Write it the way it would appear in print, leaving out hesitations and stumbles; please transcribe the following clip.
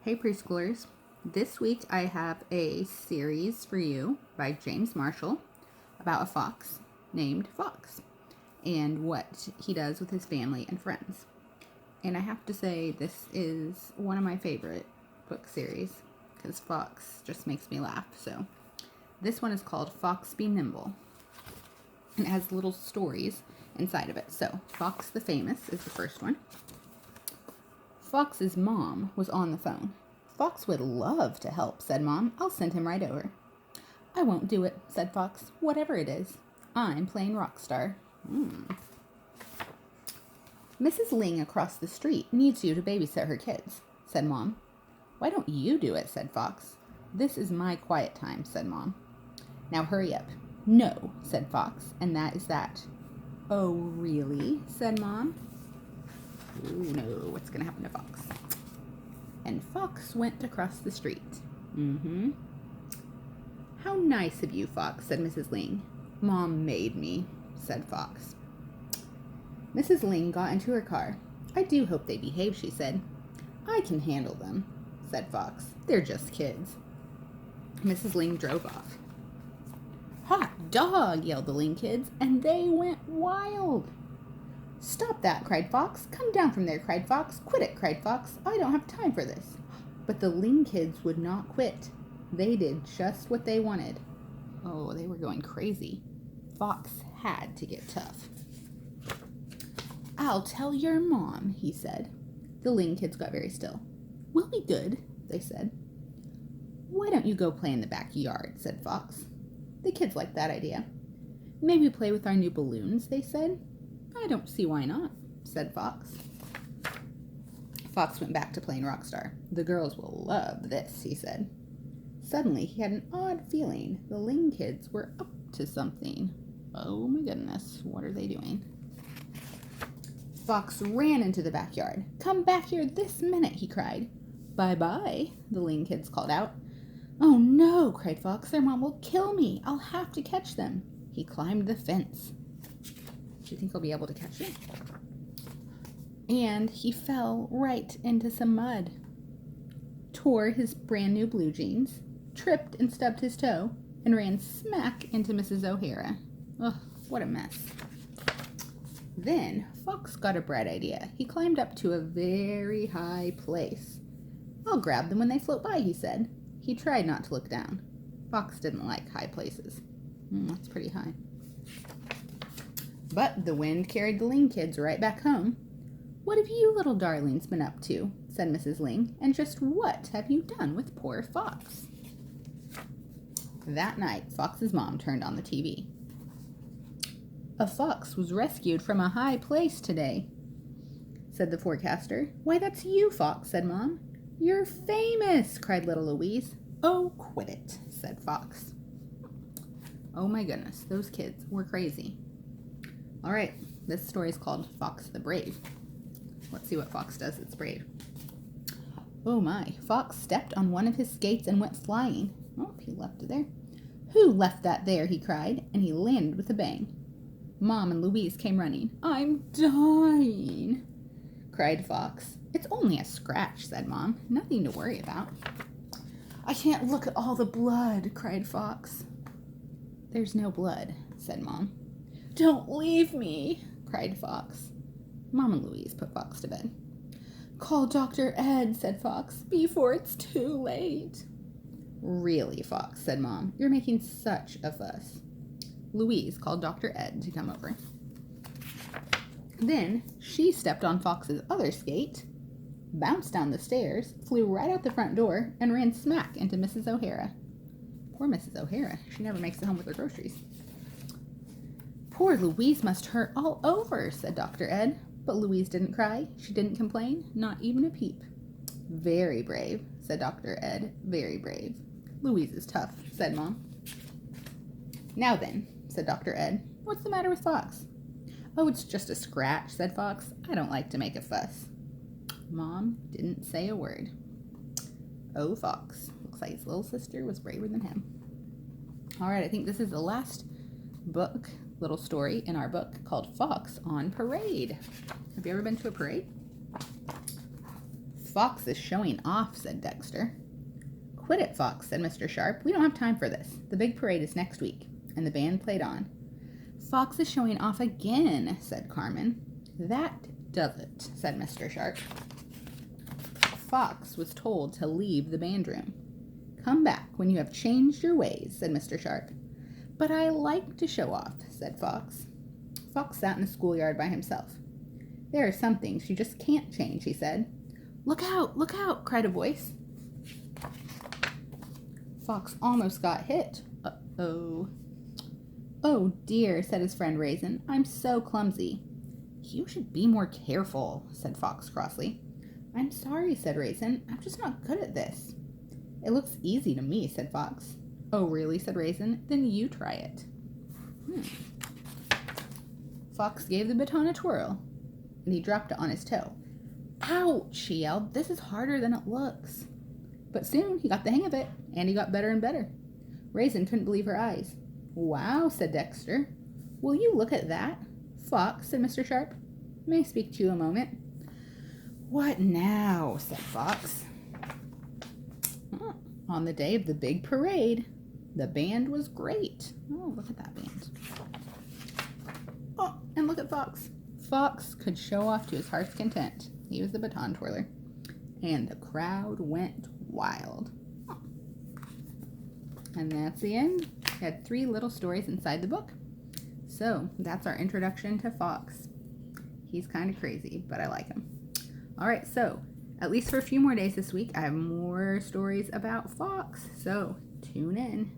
Hey preschoolers, this week I have a series for you by James Marshall about a fox named Fox and what he does with his family and friends. And I have to say this is one of my favorite book series because Fox just makes me laugh. So this one is called Fox, Be Nimble and it has little stories inside of it. So Fox the Famous is the first one. Fox's mom was on the phone. Fox would love to help, said Mom. I'll send him right over. I won't do it, said Fox. Whatever it is, I'm playing rock star. Mrs. Ling across the street needs you to babysit her kids, said Mom. Why don't you do it, said Fox. This is my quiet time, said Mom. Now hurry up. No, said Fox, and that is that. Oh, really? Said Mom. Oh no, what's going to happen to Fox? And Fox went across the street. How nice of you, Fox, said Mrs. Ling. Mom made me, said Fox. Mrs. Ling got into her car. I do hope they behave, she said. I can handle them, said Fox. They're just kids. Mrs. Ling drove off. Hot dog, yelled the Ling kids, and they went wild. Stop that, cried Fox. Come down from there, cried Fox. Quit it, cried Fox. I don't have time for this. But the Ling kids would not quit. They did just what they wanted. Oh, they were going crazy. Fox had to get tough. I'll tell your mom, he said. The Ling kids got very still. We'll be good, they said. Why don't you go play in the backyard, said Fox. The kids liked that idea. Maybe play with our new balloons, they said. I don't see why not, said Fox. Fox went back to playing Rockstar. The girls will love this, he said. Suddenly, he had an odd feeling. The Ling kids were up to something. Oh my goodness, what are they doing? Fox ran into the backyard. Come back here this minute, he cried. Bye-bye, the Ling kids called out. Oh no, cried Fox. Their mom will kill me. I'll have to catch them. He climbed the fence. Do you think he'll be able to catch it? And he fell right into some mud, tore his brand new blue jeans, tripped and stubbed his toe, and ran smack into Mrs. O'Hara. Ugh, what a mess. Then Fox got a bright idea. He climbed up to a very high place. I'll grab them when they float by, he said. He tried not to look down. Fox didn't like high places. That's pretty high. But the wind carried the Ling kids right back home. What have you little darlings been up to? Said Mrs. Ling. And just what have you done with poor Fox? That night, Fox's mom turned on the TV. A fox was rescued from a high place today, said the forecaster. Why, that's you, Fox, said Mom. You're famous, cried little Louise. Oh, quit it, said Fox. Oh my goodness, those kids were crazy. All right, this story is called Fox the Brave. Let's see what Fox does that's brave. Oh my, Fox stepped on one of his skates and went flying. Oh, he left it there. Who left that there, he cried, and he landed with a bang. Mom and Louise came running. I'm dying, cried Fox. It's only a scratch, said Mom. Nothing to worry about. I can't look at all the blood, cried Fox. There's no blood, said Mom. Don't leave me, cried Fox. Mom and Louise put Fox to bed. Call Dr. Ed, said Fox, before it's too late. Really, Fox, said Mom. You're making such a fuss. Louise called Dr. Ed to come over. Then she stepped on Fox's other skate, bounced down the stairs, flew right out the front door, and ran smack into Mrs. O'Hara. Poor Mrs. O'Hara. She never makes it home with her groceries. Poor Louise must hurt all over, said Dr. Ed. But Louise didn't cry. She didn't complain. Not even a peep. Very brave, said Dr. Ed. Very brave. Louise is tough, said Mom. Now then, said Dr. Ed. What's the matter with Fox? Oh, it's just a scratch, said Fox. I don't like to make a fuss. Mom didn't say a word. Oh, Fox. Looks like his little sister was braver than him. All right, I think this is the last little story in our book called Fox on Parade. Have you ever been to a parade? Fox is showing off, said Dexter. Quit it, Fox, said Mr. Sharp. We don't have time for this. The big parade is next week. And the band played on. Fox is showing off again, said Carmen. That does it, said Mr. Sharp. Fox was told to leave the band room. Come back when you have changed your ways, said Mr. Sharp. But I like to show off, said Fox. Fox sat in the schoolyard by himself. There are some things you just can't change, he said. Look out, cried a voice. Fox almost got hit. Uh-oh. Oh dear, said his friend Raisin. I'm so clumsy. You should be more careful, said Fox crossly. I'm sorry, said Raisin. I'm just not good at this. It looks easy to me, said Fox. Oh, really, said Raisin. Then you try it. Fox gave the baton a twirl, and he dropped it on his toe. Ouch, he yelled. This is harder than it looks. But soon he got the hang of it, and he got better and better. Raisin couldn't believe her eyes. Wow, said Dexter. Will you look at that? Fox, said Mr. Sharp. May I speak to you a moment? What now, said Fox. On the day of the big parade, the band was great. Oh, look at that band. Oh, and look at Fox. Fox could show off to his heart's content. He was the baton twirler. And the crowd went wild. Oh. And that's the end. We had 3 little stories inside the book. So that's our introduction to Fox. He's kind of crazy, but I like him. All right, so at least for a few more days this week, I have more stories about Fox. So tune in.